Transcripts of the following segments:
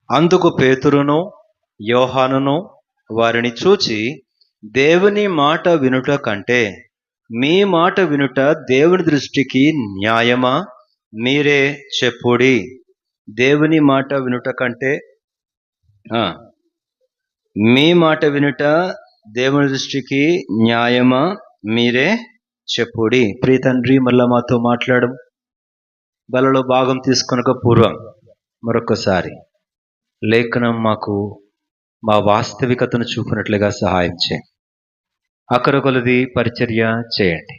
అందుకు పేతురును యోహానును వారిని చూచి, దేవుని మాట వినుట కంటే మీ మాట వినుట దేవుని దృష్టికి న్యాయమా? మీరే చెప్పుడి. దేవుని మాట వినుట కంటే మీ మాట వినుట దేవుని దృష్టికి న్యాయమా? మీరే చెప్పుడి. ప్రియ తండ్రి, మళ్ళా మాతో మాట్లాడు. బలలో భాగం తీసుకొనక పూర్వం మరొకసారి లేఖనం మాకు మా వాస్తవికతను చూపినట్లుగా సహాయం చేయండి. అక్కర కొలది పరిచర్య చేయండి.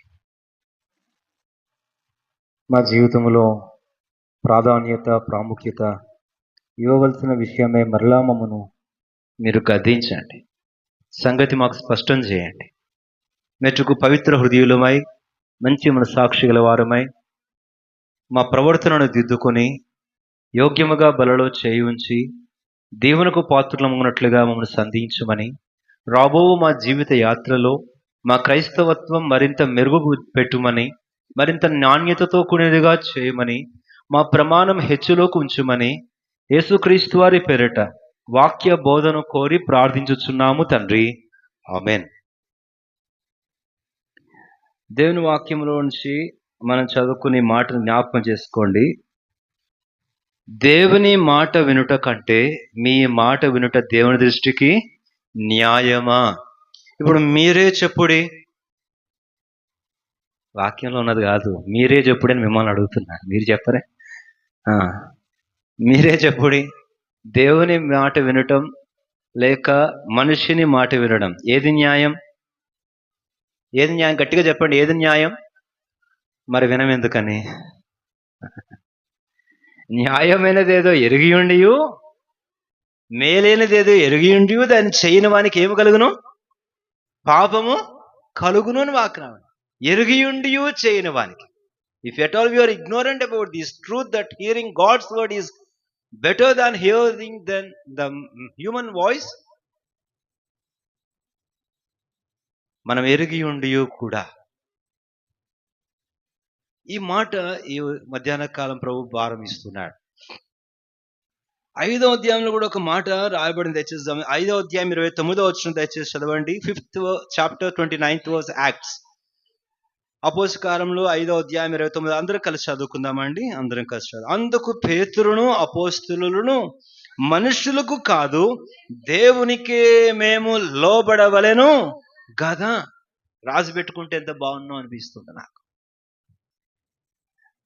మా జీవితంలో ప్రాధాన్యత, ప్రాముఖ్యత ఇవ్వవలసిన విషయమే మరలా మమ్మను మీరు గద్దించండి. సంగతి మాకు స్పష్టం చేయండి. మెట్టుకు పవిత్ర హృదయులమై, మంచి మన సాక్షి గల వారమై, మా ప్రవర్తనను దిద్దుకొని యోగ్యముగా బలలో చేయి ఉంచి దేవునకు పాత్రలమున్నట్లుగా మమ్మల్ని సంధించమని, రాబో మా జీవిత యాత్రలో మా క్రైస్తవత్వం మరింత మెరుగు పెట్టుమని, మరింత నాణ్యతతో కూడినదిగా చేయమని, మా ప్రమాణం హెచ్చులోకి ఉంచుమని యేసుక్రీస్తు వారి పేరిట వాక్య బోధన కోరి ప్రార్థించుచున్నాము తండ్రి. ఆమేన్. దేవుని వాక్యంలో నుంచి మనం చదువుకునే మాటను జ్ఞాపకం చేసుకోండి. దేవుని మాట వినుట కంటే మీ మాట వినుట దేవుని దృష్టికి న్యాయమా? ఇప్పుడు మీరే చెప్పుడి. వాక్యంలో ఉన్నది కాదు, మీరే చెప్పుడి అని మిమ్మల్ని అడుగుతున్నా. మీరు చెప్పరే? మీరే చెప్పుడి. దేవుని మాట వినటం లేక మనిషిని మాట వినడం, ఏది న్యాయం? ఏది న్యాయం? గట్టిగా చెప్పండి, ఏది న్యాయం? మరి వినమెందుకని? న్యాయమైనదేదో ఎరిగియుండి, మేలైనదేదో ఎరిగియుండి దాన్ని చేయని వానికి ఏమి కలుగును? పాపము కలుగును అని వాక్యం. ఎరిగియుండి చేయని వానికి. If at all you are ignorant about this truth that hearing God's word is better than hearing than the human voice, మనం ఎరిగి ఉండి కూడా ఈ మాట ఈ మధ్యాహ్న కాలం ప్రభు భారం ఇస్తున్నాడు. 5వ అధ్యాయంలో కూడా ఒక మాట రాయబడింది. దయచేసి 5వ అధ్యాయం 29వ వచనం దయచేసి చదవండి. 5th chapter 29th verse Acts. అపోస్తకారంలో 5వ అధ్యాయం 29. అందరం కలిసి చదువుకుందామండి. అందరం కలిసి చదువు. అందుకు పేతురును అపోస్తలులను, మనుషులకు కాదు దేవునికే మేము లోబడవలెను గదా. రాసి పెట్టుకుంటే ఎంత బాగున్నాం అనిపిస్తుంది నాకు.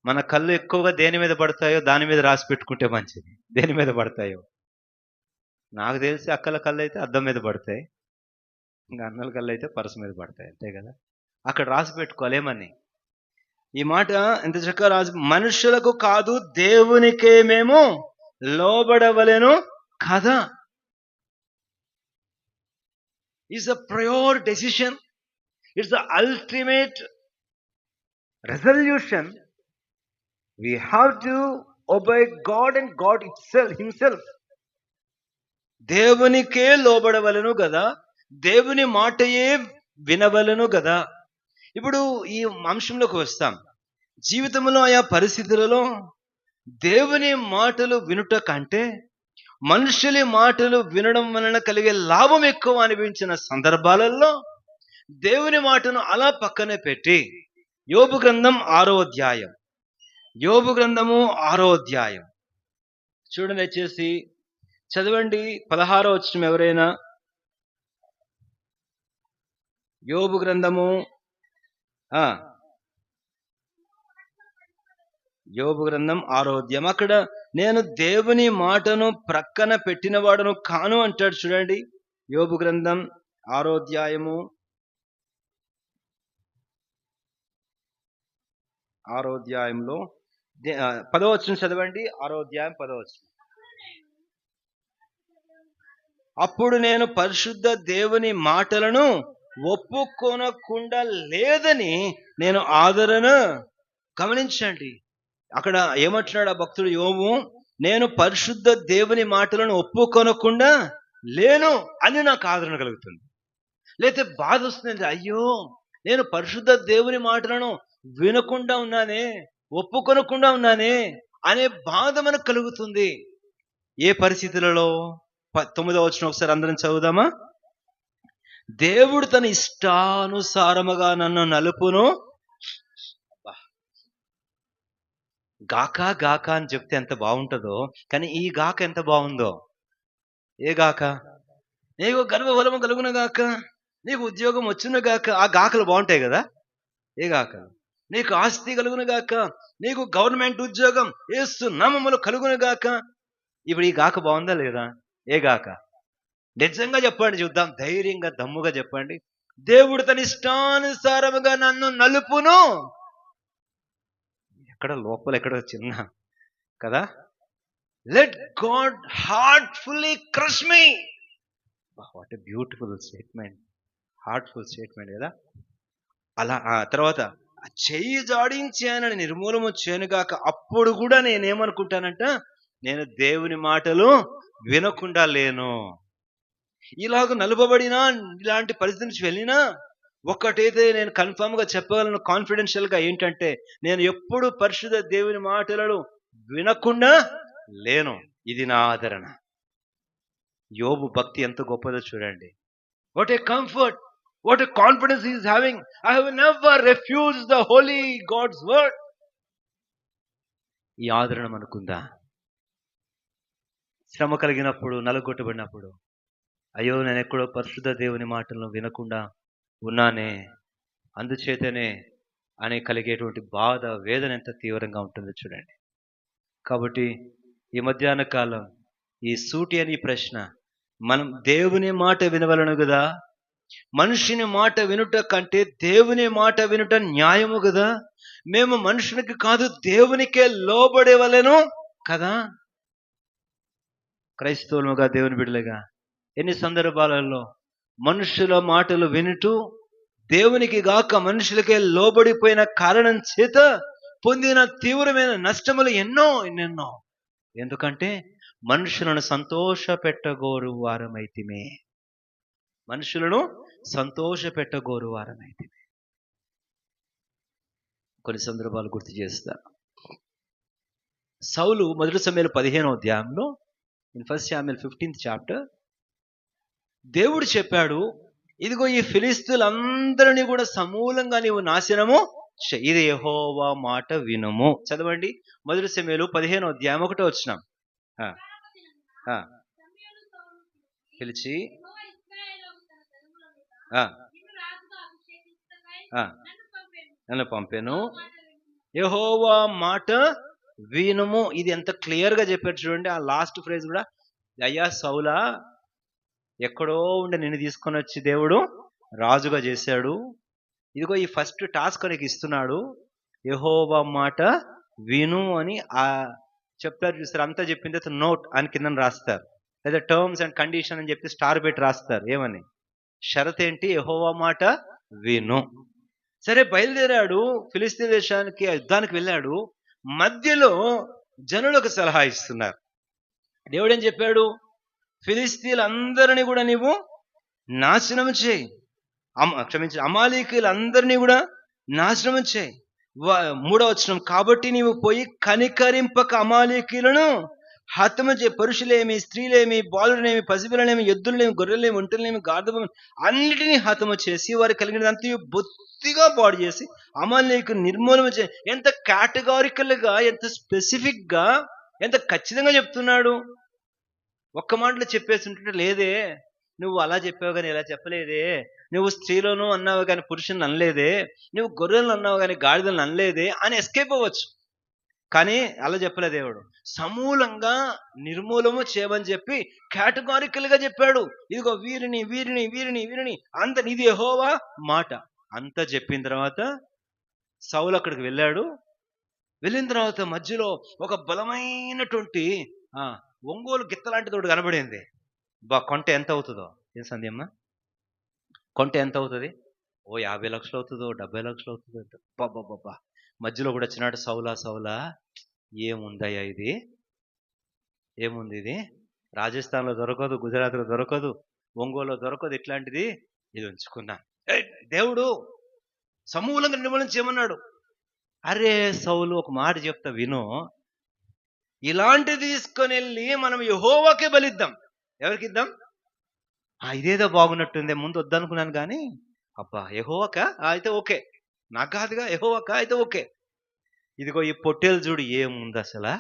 మన కళ్ళు ఎక్కువగా దేని మీద పడతాయో దాని మీద రాసి పెట్టుకుంటే మంచిది. దేని మీద పడతాయో నాకు తెలిసి అక్కల కళ్ళు అయితే అద్దం మీద పడతాయి, ఇంకా అన్నల కళ్ళు అయితే పరస మీద పడతాయి, అంతే కదా. అక్కడ రాసి పెట్టుకోలేమని ఈ మాట ఎంత చక్కగా రాసి, మనుషులకు కాదు దేవునికే మేము లోబడవలెను కదా. It's a prior decision, it's the ultimate resolution. We have to obey God and God himself. దేవునికే లోబడవలెను కదా, దేవుని మాటయే వినవలెను కదా. ఇప్పుడు ఈ అంశంలోకి వస్తాం. జీవితంలో ఆయా పరిస్థితులలో దేవుని మాటలు వినుట కంటే మనుషుల మాటలు వినడం వలన కలిగే లాభం ఎక్కువ అనిపించిన సందర్భాలలో దేవుని మాటను అలా పక్కనే పెట్టి యోబు గ్రంథం 6వ అధ్యాయం, యోబు గ్రంథము 6వ అధ్యాయం చూడండి, వచ్చేసి చదవండి. 16వ వచనం ఎవరైనా. యోబు గ్రంథము యోబు గ్రంథం 6వ అధ్యాయం. అక్కడ నేను దేవుని మాటను ప్రక్కన పెట్టిన వాడును కాను అంటాడు. చూడండి, యోబు గ్రంథం 6వ అధ్యాయము 6వ అధ్యాయంలో 10వ వచనం చదవండి. 6వ అధ్యాయం 10వ వచనం. అప్పుడు నేను పరిశుద్ధ దేవుని మాటలను ఒప్పుకొనకుండా లేదని నేను ఆదరణ. గమనించండి, అక్కడ ఏమంటున్నాడు ఆ భక్తుడు యోబు? నేను పరిశుద్ధ దేవుని మాటలను ఒప్పుకొనకుండా లేను అని నాకు ఆదరణ కలుగుతుంది. లేకపోతే బాధ వస్తుంది, అయ్యో నేను పరిశుద్ధ దేవుని మాటలను వినకుండా ఉన్నానే, ఒప్పుకొనకుండా ఉన్నానే అనే బాధ మనకు కలుగుతుంది. ఏ పరిస్థితులలో? 9వ వచనం ఒకసారి అందరం చదువుదామా? దేవుడు తన ఇష్టానుసారముగా నన్ను నలుపును గాక గాక అని చెప్తే ఎంత బాగుంటుందో, కానీ ఈ గాక ఎంత బాగుందో. ఏ గాక? నీకు గర్వఫలము కలుగును గాక, నీకు ఉద్యోగం వచ్చును గాక. ఆ గాకలు బాగుంటాయి కదా. ఏ గాక? నీకు ఆస్తి కలుగును గాక, నీకు గవర్నమెంట్ ఉద్యోగం యేసు నామములో కలుగును గాక. ఇప్పుడు ఈ గాక బాగుందా లేదా? ఏ గాక? నిజంగా చెప్పండి చూద్దాం, ధైర్యంగా దమ్ముగా చెప్పండి. దేవుడు తన ఇష్టానుసారముగా నన్ను నలుపును. ఎక్కడ లోపల ఎక్కడ చిన్న కదా. Let God heartfully crush me. What a beautiful statement, heartful statement కదా. అలా తర్వాత చెయ్యి జాడించి ఆయన నిర్మూలము చేయనుగాక. అప్పుడు కూడా నేనేమనుకుంటానంట, నేను దేవుని మాటలు వినకుండా లేను. ఇలాగ నలుపబడినా, ఇలాంటి పరిస్థితి నుంచి వెళ్ళినా ఒక్కటైతే నేను కన్ఫర్మ్ గా చెప్పగలను, కాన్ఫిడెన్షియల్ గా, ఏంటంటే నేను ఎప్పుడు పరిశుద్ధ దేవుని మాటలను వినకుండా లేను. ఇది నా ఆదరణ. యోబు భక్తి ఎంత గొప్పదో చూడండి. What a comfort, what a confidence he is having. I have never refused the holy God's word. ఈ ఆదరణ మనకుందా? శ్రమ కలిగినప్పుడు, నలుగొట్టబడినప్పుడు, అయ్యో నేను ఎక్కడో పరిశుద్ధ దేవుని మాటలను వినకుండా ఉన్నానే, అందుచేతనే అని కలిగేటువంటి బాధ, వేదన ఎంత తీవ్రంగా ఉంటుందో చూడండి. కాబట్టి ఈ మధ్యాహ్న కాలం ఈ సూటి అని ప్రశ్న, మనం దేవుని మాట వినవలను కదా. మనుషుని మాట వినుట కంటే దేవుని మాట వినుట న్యాయము కదా. మేము మనుషునికి కాదు దేవునికే లోబడేవలెను కదా. క్రైస్తవులుగా, దేవుని బిడ్డలుగా ఎన్ని సందర్భాలలో మనుషుల మాటలు వినుటూ దేవునికి గాక మనుషులకే లోబడిపోయిన కారణం చేత పొందిన తీవ్రమైన నష్టములు ఎన్నెన్నో. ఎందుకంటే మనుషులను సంతోష పెట్టగోరు వారమైతిమే. మనుషులను సంతోష పెట్టగోరు వారమైతే. కొన్ని సందర్భాలు గుర్తు చేస్తా. సౌలు 1 సమూయేలు 15వ అధ్యాయంలో, ఇన్ 1 Samuel 15th chapter, దేవుడు చెప్పాడు, ఇదిగో ఈ ఫిలిస్తీయులందరినీ కూడా సమూలంగా నీవు నాశనము చెయ్యి. ఇది యెహోవా మాట వినుము. చదవండి 1 సమూయేలు 15వ అధ్యాయం 1వ వచనం. పిలిచి నన్ను పంపెను, యెహోవా మాట వినుము. ఇది ఎంత క్లియర్ గా చెప్పారు చూడండి. ఆ లాస్ట్ ఫ్రేజ్ కూడా, అయ్యా సౌలా, ఎక్కడో ఉండి నిన్ను తీసుకొని వచ్చి దేవుడు రాజుగా చేశాడు. ఇదిగో ఈ ఫస్ట్ టాస్క్ నీకు ఇస్తున్నాడు, యెహోవా మాట విను అని చెప్తారు చూస్తారు. అంతా చెప్పిన తర్వాత నోట్ అని కింద రాస్తారు, లేదా టర్మ్స్ అండ్ కండిషన్ అని చెప్పి స్టార్ పెట్టి రాస్తారు. ఏమని? షరత్ ఏంటి? యెహోవా మాట విను. సరే, బయలుదేరాడు, ఫిలిస్తీన్ దేశానికి యుద్ధానికి వెళ్ళాడు. మధ్యలో జనులకు సలహా ఇస్తున్నారు. దేవుడు ఏం చెప్పాడు? ఫిలిస్తీన్లందరినీ కూడా నీవు నాశనం చేయి, అమాలేకీయులందరినీ కూడా నాశనం చేయి. 3వ వచనం, కాబట్టి నీవు పోయి కనికరింపక అమాలేకీయులను హతము చేయి. పురుషులేమి, స్త్రీలేమి, బాలులనేమి, పసిపిల్లలేమి, ఎద్దులనేమి, గొర్రెలేమి, ఒంటెలనేమి, గాడిదలేమి అన్నిటినీ హతము చేసి వారు కలిగినదంతా బొత్తిగా పాడు చేసి అమాలేకీయులను నిర్మూలన చేయి. ఎంత కేటగారికల్ గా, ఎంత స్పెసిఫిక్ గా, ఎంత ఖచ్చితంగా చెప్తున్నాడు. ఒక్క మాటలో చెప్పేసి ఉంటుంటే, లేదే నువ్వు అలా చెప్పావు కానీ ఇలా చెప్పలేదే, నువ్వు స్త్రీలను అన్నావు కానీ పురుషులను అనలేదే, నువ్వు గొర్రెలను అన్నావు కానీ గాడిదలను అనలేదే అని ఎస్కేప్ అవ్వచ్చు. కానీ అలా చెప్పలే దేవుడు. సమూలంగా నిర్మూలము చేయమని చెప్పి కేటగారికల్ గా చెప్పాడు. ఇదిగో వీరిని వీరిని వీరిని వీరిని అంత, ఇది యెహోవా మాట. అంత చెప్పిన తర్వాత సౌలు అక్కడికి వెళ్ళాడు. వెళ్ళిన తర్వాత మధ్యలో ఒక బలమైనటువంటి ఒంగోలు గిత్త లాంటిది ఒకటి కనబడింది. కొంట ఎంత అవుతుందో తెలుసా అమ్మా? కొంట ఎంత అవుతుంది? ఓ 50 లక్షలు అవుతుందో, 70 లక్షలు అవుతుందో. బాబా మధ్యలో కూడా వచ్చినాడు, సౌలా సౌలా, ఏముందయ్యా ఇది, ఏముంది ఇది, రాజస్థాన్లో దొరకదు, గుజరాత్లో దొరకదు, ఒంగోలులో దొరకదు, ఇట్లాంటిది ఇది ఉంచుకున్నా. దేవుడు సమూలంగా నిర్మూలన చేయమన్నాడు. అరే సౌలు, ఒక మాట చెప్తా విను. ఇలాంటిది తీసుకొని వెళ్ళి మనం యెహోవాకే బలిద్దాం. ఎవరికి ఇద్దాం? ఇదేదో బాగున్నట్టుంది, ముందు వద్దనుకున్నాను కానీ అబ్బా యెహోవాకా అయితే ఓకే, నాకు కాదుగా, యెహోవాకా అయితే ఓకే. ఇదిగో ఈ పొట్టేలు చూడు ఏముంది అసలా,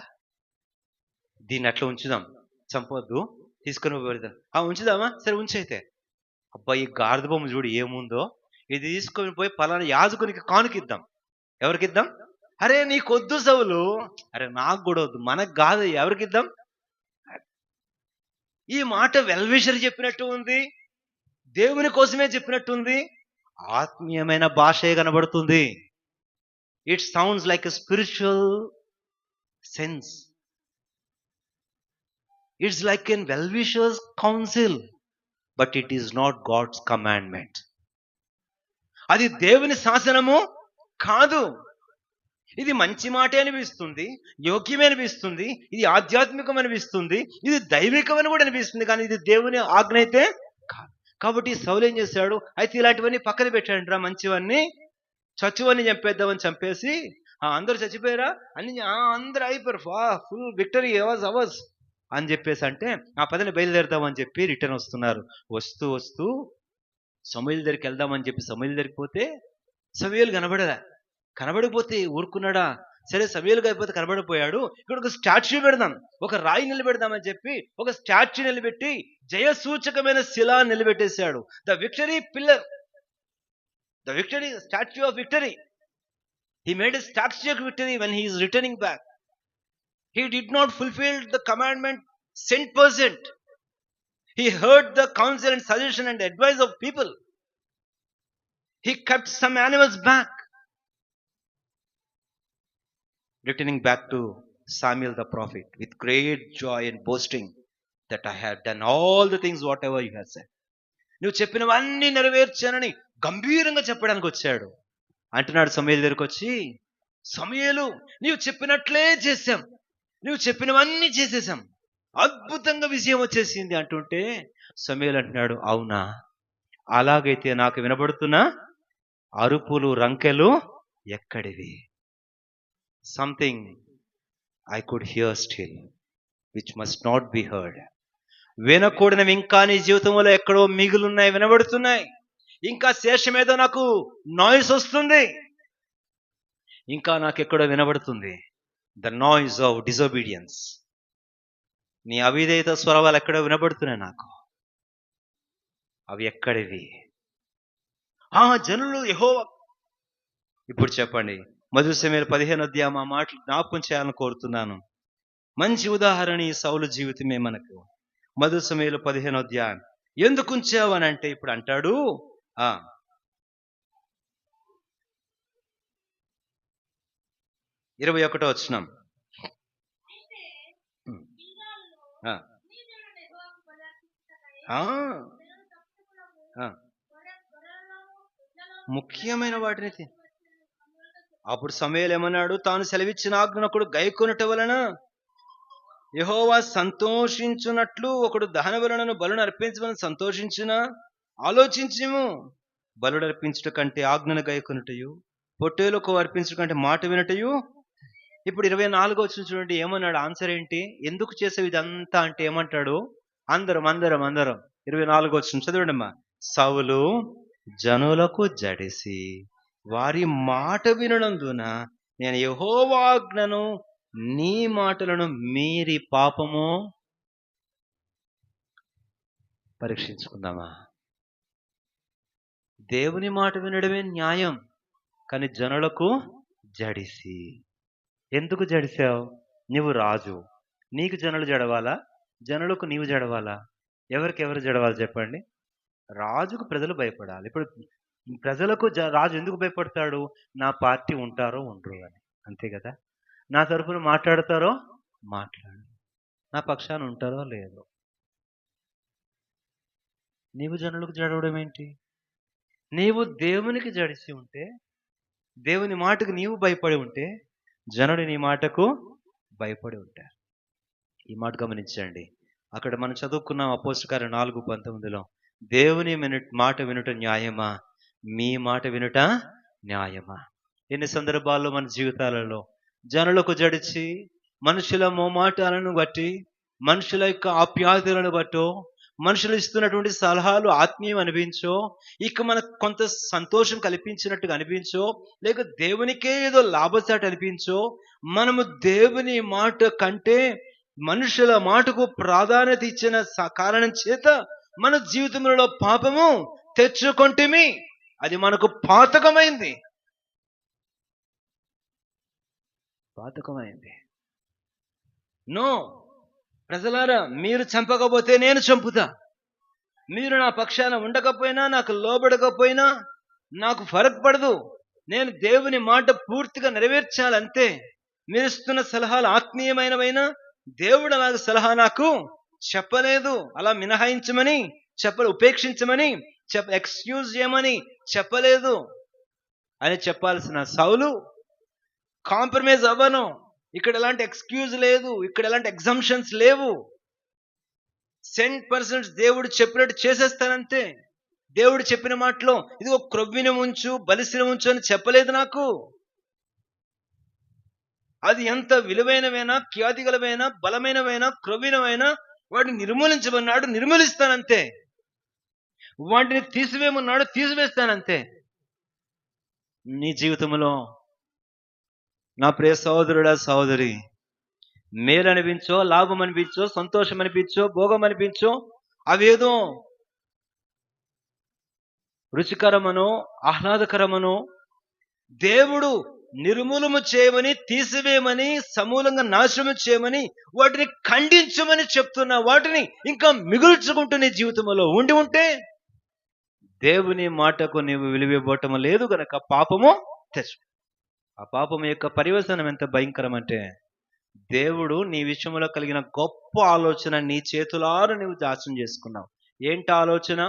దీన్ని అట్లా ఉంచుదాం, చంపొద్దు, తీసుకొని పెడదాం. ఉంచుదామా, సరే ఉంచైతే. అబ్బా ఈ గాడిద బొమ్మ చూడు ఏముందో, ఇది తీసుకొని పోయి పలానా యాజకునికి కానుకిద్దాం. ఎవరికిద్దాం? అరే నీకొద్దు సౌలు, అరే నాకు కూడా వద్దు, మనకు కాదు, ఎవరికిద్దాం? ఈ మాట వెల్విషర్ చెప్పినట్టు ఉంది, దేవుని కోసమే చెప్పినట్టుంది, ఆత్మీయమైన భాషే కనబడుతుంది. It sounds like a spiritual sense. It's like an well wishers council, but it is not God's commandment. అది దేవుని శాసనము కాదు. ఇది మంచి మాటే అనిపిస్తుంది, యోగ్యమే అనిపిస్తుంది, ఇది ఆధ్యాత్మికం అనిపిస్తుంది, ఇది దైవికమని కూడా అనిపిస్తుంది, కానీ ఇది దేవుని ఆజ్ఞ అయితే కాదు. కాబట్టి సౌలు ఏం చేశాడు, అయితే ఇలాంటివన్నీ పక్కన పెట్టాడు రా, మంచివన్నీ చచ్చువన్నీ చంపేద్దామని చంపేసి అందరూ చచ్చిపోయారా అని అందరూ అయిపోయారు, ఫుల్ విక్టరీ అవర్స్ అని చెప్పేసి అంటే పదని బయలుదేరుదామని చెప్పి రిటర్న్ వస్తున్నారు. వస్తూ వస్తూ సమూయేలు దగ్గరికి వెళ్దామని చెప్పి సమూయేలు దగ్గరికి పోతే సమూయేలు కనబడిపోతే ఊరుకున్నాడా? సరే సమూయేలుగా అయిపోతే కనబడిపోయాడు, ఇక్కడ ఒక స్టాచ్యూ పెడదాం, ఒక రాయి నిలబెడదామని చెప్పి ఒక స్టాచ్యూ నిలబెట్టి జయసూచకమైన శిలా నిలబెట్టేశాడు. The victory pillar, the victory statue of victory. He made a statue of victory when he is returning back. He did not fulfill the commandment 100%. He heard the counsel and suggestion and advice of people. He kept some animals back. Returning back to Samuel the prophet with great joy and boasting that I have done all the things whatever you have said. నువ్వు చెప్పినవన్నీ నెరవేర్చానని గంభీరంగా చెప్పడానికి వచ్చాడు. అంటున్నాడు సమూయేలు దగ్గరికి వచ్చి, సమూయేలు నీవు చెప్పినట్లే చేశాం, నువ్వు చెప్పినవన్నీ చేసేసాం, అద్భుతంగా విజయం వచ్చేసింది అంటుంటే సమూయేలు అంటున్నాడు, అవునా, అలాగైతే నాకు వినబడుతున్న అరుపులు రంకెలు ఎక్కడివి? Something I could hear still which must not be heard. వినకూడనివి ఇంకా నీ జీవితంలో ఎక్కడో మిగులున్నాయి, వినబడుతున్నాయి. ఇంకా శేషమేదో నాకు నాయిస్ వస్తుంది, ఇంకా నాకెక్కడో వినబడుతుంది. The noise of disobedience. నీ అవిధేయత స్వరాలు ఎక్కడో వినబడుతున్నాయి నాకు. అవి ఎక్కడివి? జనులు యెహోవా. ఇప్పుడు చెప్పండి, మొదటి సమూయేలు 15వ అధ్యాయం ఆ మాటలు జ్ఞాపకం చేయాలని కోరుతున్నాను. మంచి ఉదాహరణ ఈ సౌలు జీవితమే మనకు. మొదటి సమూయేలు 15వ అధ్యాయం ఎందుకు ఉంచావు అని అంటే ఇప్పుడు అంటాడు, 21వ వచనం. ముఖ్యమైన వాటిని అప్పుడు సమూయేలు ఏమన్నాడు, తాను సెలవిచ్చిన ఆజ్ఞనొకడు గైకొనుట వలన యెహోవా సంతోషించున్నట్లు ఒకడు దహన బలులను అర్పించమని సంతోషించునా? ఆలోచించుము. బలుడు అర్పించుట కంటే ఆజ్ఞను గైకొనుటయు, పొట్టేలుకు అర్పించుట కంటే మాట వినుటయు. ఇప్పుడు 24వ వచనం చూడండి, ఏమన్నాడు? ఆన్సర్ ఏంటి? ఎందుకు చేసేవి ఇదంతా అంటే ఏమంటాడు? అందరం 24వ వచనం చదవండి అమ్మా. సౌలు జనులకు జడిసి వారి మాట వినునందున నేను యెహోవా ఆజ్ఞను నీ మాటలను మీరి పాపము. పరీక్షించుకుందామా? దేవుని మాట వినడమే న్యాయం, కానీ జనులకు జడిసి. ఎందుకు జడిసావు? నువ్వు రాజు, నీకు జనులు జడవాలా? జనులకు నీవు జడవాలా? ఎవరు జడవాలి చెప్పండి? రాజుకు ప్రజలు భయపడాలి. ఇప్పుడు ప్రజలకు రాజు ఎందుకు భయపడతాడు? నా పార్టీ ఉంటారో ఉండరు అని, అంతే కదా. నా తరఫున మాట్లాడతారో మాట్లాడు, నా పక్షాన ఉంటారో లేదో. నీవు జనులకు జడవడం ఏంటి? నీవు దేవునికి జడిసి ఉంటే, దేవుని మాటకు నీవు భయపడి ఉంటే, జనుడు నీ మాటకు భయపడి ఉంటారు. ఈ మాట గమనించండి. అక్కడ మనం చదువుకున్నాం అపోస్తలుల కార్యం 4:19లో, దేవుని మాట వినుట న్యాయమా, మీ మాట వినుట న్యాయమా? ఎన్ని సందర్భాల్లో మన జీవితాలలో జనులకు జడిచి మనుషుల మోమాటాలను బట్టి, మనుషుల యొక్క ఆప్యాయతలను బట్టో, మనుషులు ఇస్తున్నటువంటి సలహాలు ఆత్మీయం అనిపించో, ఇక మనకు కొంత సంతోషం కల్పించినట్టుగా అనిపించో, లేక దేవునికే ఏదో లాభసాటి అనిపించో, మనము దేవుని మాట కంటే మనుషుల మాటకు ప్రాధాన్యత ఇచ్చిన కారణం చేత మన జీవితంలో పాపము తెచ్చుకొంటిమి. అది మనకు పాతకమైంది. నో, ప్రజలారా, మీరు చంపకపోతే నేను చంపుతా. మీరు నా పక్షాన ఉండకపోయినా, నాకు లోబడకపోయినా నాకు ఫరక్ పడదు. నేను దేవుని మాట పూర్తిగా నెరవేర్చాలంతే. మీరు ఇస్తున్న సలహాలు ఆత్మీయమైనవైనా దేవుడు అలాగ సలహా నాకు చెప్పలేదు. అలా మినహాయించమని ఉపేక్షించమని ఎక్స్క్యూజ్ చేయమని చెప్పలేదు అని చెప్పాల్సిన సౌలు, కాంప్రమైజ్ అవ్వను, ఇక్కడ ఎలాంటి ఎక్స్క్యూజ్ లేదు, ఇక్కడ ఎలాంటి ఎగ్జంప్షన్స్ లేవు, 100% దేవుడు చెప్పినట్టు చేసేస్తానంతే. దేవుడు చెప్పిన మాటలో ఇదిగో క్రొవ్విన ఉంచు, బలిసిన ఉంచు అని చెప్పలేదు నాకు. అది ఎంత విలువైనవైనా, ఖ్యాతిగలవైనా, బలమైనవైనా, క్రొవ్వినవైనా వాటిని నిర్మూలించమన్నాడు, నిర్మూలిస్తానంతే. వాటిని తీసివేయమన్నాడు, తీసివేస్తానంతే. నీ జీవితంలో నా ప్రియ సహోదరుడా, సహోదరి, మేలు అనిపించో, లాభం అనిపించో, సంతోషం అనిపించో, భోగం అనిపించో, అవేదో రుచికరమనో ఆహ్లాదకరమనో దేవుడు నిర్మూలము చేయమని, తీసివేయమని, సమూలంగా నాశనం చేయమని, వాటిని ఖండించమని చెప్తున్న వాటిని ఇంకా మిగుల్చుకుంటూ నీ జీవితంలో ఉండి ఉంటే దేవుని మాటకు నీవు విలువివ్వటం లేదు గనక పాపము తెచ్చు. ఆ పాపం యొక్క పర్యవసానం ఎంత భయంకరం అంటే, దేవుడు నీ విషయంలో కలిగిన గొప్ప ఆలోచన నీ చేతులారా నీవు దాసం చేసుకున్నావు. ఏంటి ఆలోచన?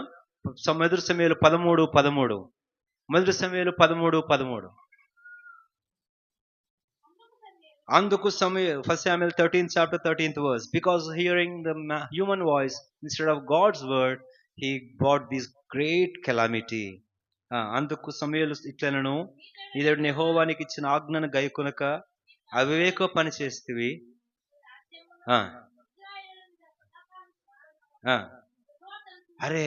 మొదటి సమూయేలు 13:13. మొదటి సమూయేలు 13:13. అందుకు సమూయేలు, 1 Samuel 13th chapter 13th verse, because hearing the human voice instead of God's word, he brought this great calamity. అందుకు సమూయేలు ఇట్లనను, ఇతడు యెహోవానికి ఇచ్చిన ఆజ్ఞను గైకొనక అవివేక పని చేస్తేవి. అరే,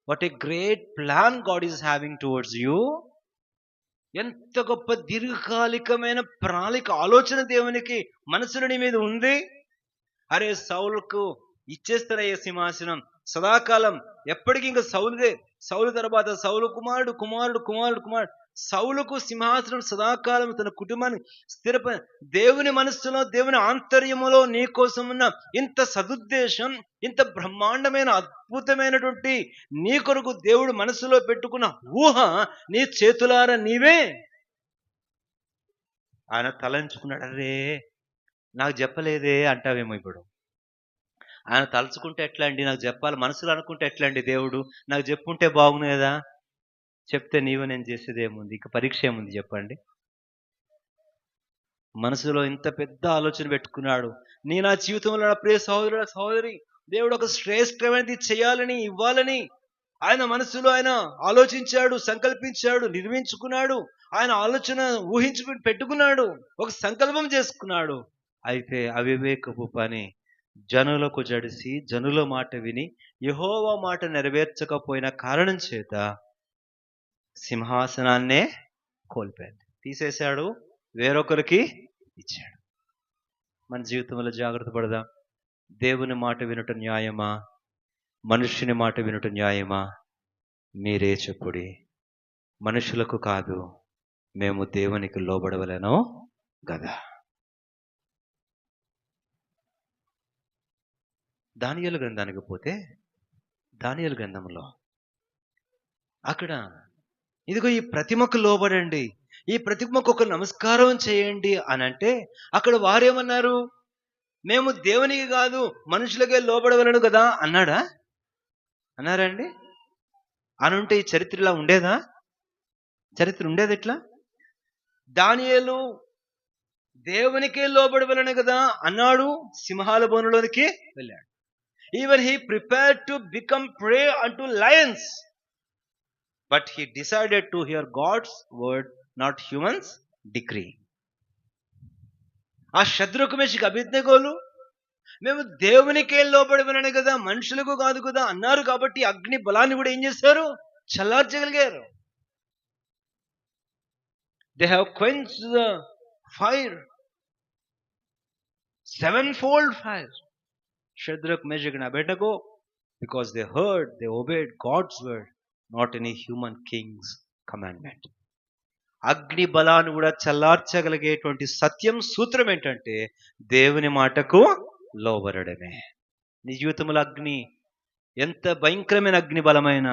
what a great plan God is having towards you. ఎంత గొప్ప దీర్ఘకాలికమైన ప్రణాళిక, ఆలోచన దేవునికి మనసులో నీ మీద ఉంది. అరే, సౌలుకు ఇచ్చేస్తారయ్యే సింహాసనం సదాకాలం, ఎప్పటికీ ఇంకా సౌలుదే. సౌలు తర్వాత సౌలు కుమారుడు కుమారుడు కుమారుడు కుమారుడు సౌలుకు సింహాసనం సదాకాలం, తన కుటుంబాన్ని స్థిరప. దేవుని మనస్సులో, దేవుని ఆంతర్యములో నీ కోసం ఉన్న ఇంత సదుద్దేశం, ఇంత బ్రహ్మాండమైన అద్భుతమైనటువంటి నీ కొరకు దేవుడు మనసులో పెట్టుకున్న ఊహ నీ చేతులారా నీవే. ఆయన తలంచుకున్నాడు. అరే, నాకు చెప్పలేదే అంటావేమో ఇప్పుడు. ఆయన తలుచుకుంటే ఎట్లా అండి, నాకు చెప్పాలి, మనసులో అనుకుంటే ఎట్లా అండి, దేవుడు నాకు చెప్పుంటే బాగుంది కదా. చెప్తే నీవు నేను చేసేది ఏముంది, ఇక పరీక్ష ఏముంది చెప్పండి. మనసులో ఇంత పెద్ద ఆలోచన పెట్టుకున్నాడు. నా జీవితంలో నా ప్రియ సహోదరుడు, సహోదరి, దేవుడు ఒక శ్రేష్టమైనది చేయాలని, ఇవ్వాలని ఆయన మనసులో ఆయన ఆలోచించాడు, సంకల్పించాడు, నిర్మించుకున్నాడు. ఆయన ఆలోచన ఊహించుకుని పెట్టుకున్నాడు, ఒక సంకల్పం చేసుకున్నాడు. అయితే అవివేకపు పని జనులకు జడిసి, జనుల మాట విని యెహోవా మాట నెరవేర్చకపోయిన కారణం చేత సింహాసనాన్నే కోల్పోయాడు, తీసేశాడు, వేరొకరికి ఇచ్చాడు. మన జీవితంలో జాగ్రత్త పడదాం. దేవుని మాట వినుట న్యాయమా, మనుష్యుని మాట వినుట న్యాయమా? మీరే చెప్పుడి. మనుషులకు కాదు, మేము దేవునికి లోబడవలెను కదా. దానియేలు గ్రంథానికి పోతే, దానియేలు గ్రంథంలో అక్కడ ఇదిగో ఈ ప్రతిమకు లోబడండి, ఈ ప్రతిమకు ఒక నమస్కారం చేయండి అని అంటే, అక్కడ వారేమన్నారు? మేము దేవునికి కాదు మనుషులకే లోబడవలను కదా అన్నాడా? అన్నారండి? అనుంటే ఈ చరిత్ర ఇలా ఉండేదా? చరిత్ర ఉండేది ఎట్లా? దానియేలు దేవునికే లోబడవలను కదా అన్నాడు, సింహాల బోనులోనికి వెళ్ళాడు. Even he prepared to become prey unto lions, but he decided to hear God's word, not humans' decree. ఆ శద్రకు మేషకు అబేద్నెగోలు మేము దేవునికే లోబడి వినను కదా, మనుషులకు కాదు కదా అన్నారు కాబట్టి అగ్ని బలాన్ని కూడా ఏం చేశారు? చల్లార్చగలిగారు. They have quenched the fire, sevenfold fire. Shadrach, Meshach and Abednego, because they heard, they obeyed God's word, not any human king's commandment. అగ్ని బలాన్ని కూడా చల్లార్చగలిగేటువంటి సత్యం సూత్రం ఏంటంటే దేవుని మాటకు లోబడమే. నీ జీవితంలో అగ్ని ఎంత భయంకరమైన అగ్ని బలమైన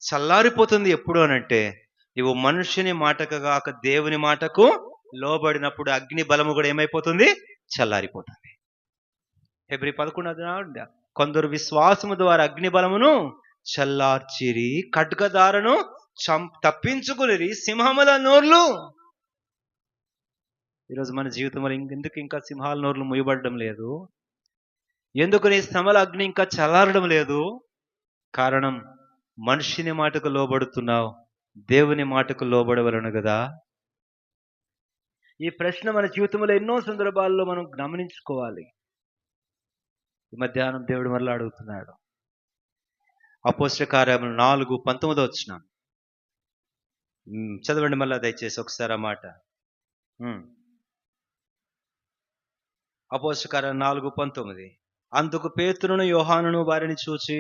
చల్లారిపోతుంది ఎప్పుడు అనంటే ఇవి మనుషుని మాటకు కాక దేవుని మాటకు లోబడినప్పుడు అగ్ని బలము కూడా ఏమైపోతుంది? చల్లారిపోతుంది. హెబ్రీ 11 కొందరు విశ్వాసము ద్వారా అగ్ని బలమును చల్లార్చిరి, ఖడ్గదారను తప్పించుకుని సింహముల నోర్లు. ఈరోజు మన జీవితంలో ఎందుకు ఇంకా సింహాల నోర్లు ముయ్యబడడం లేదు? ఎందుకు నీ శ్రమల అగ్ని ఇంకా చల్లారడం లేదు? కారణం మనిషిని మాటకు లోబడుతున్నావు, దేవుని మాటకు లోబడవలను కదా. ఈ ప్రశ్న మన జీవితంలో ఎన్నో సందర్భాల్లో మనం గమనించుకోవాలి. ఈ మధ్యాహ్నం దేవుడు మరలా అడుగుతున్నాడు. అపోస్తల కార్యములు 4:19 చదవండి మళ్ళా దయచేసి ఒకసారి ఆ మాట. అపోస్తల కార్యం 4:19. అందుకు పేతురును యోహానును వారిని చూచి,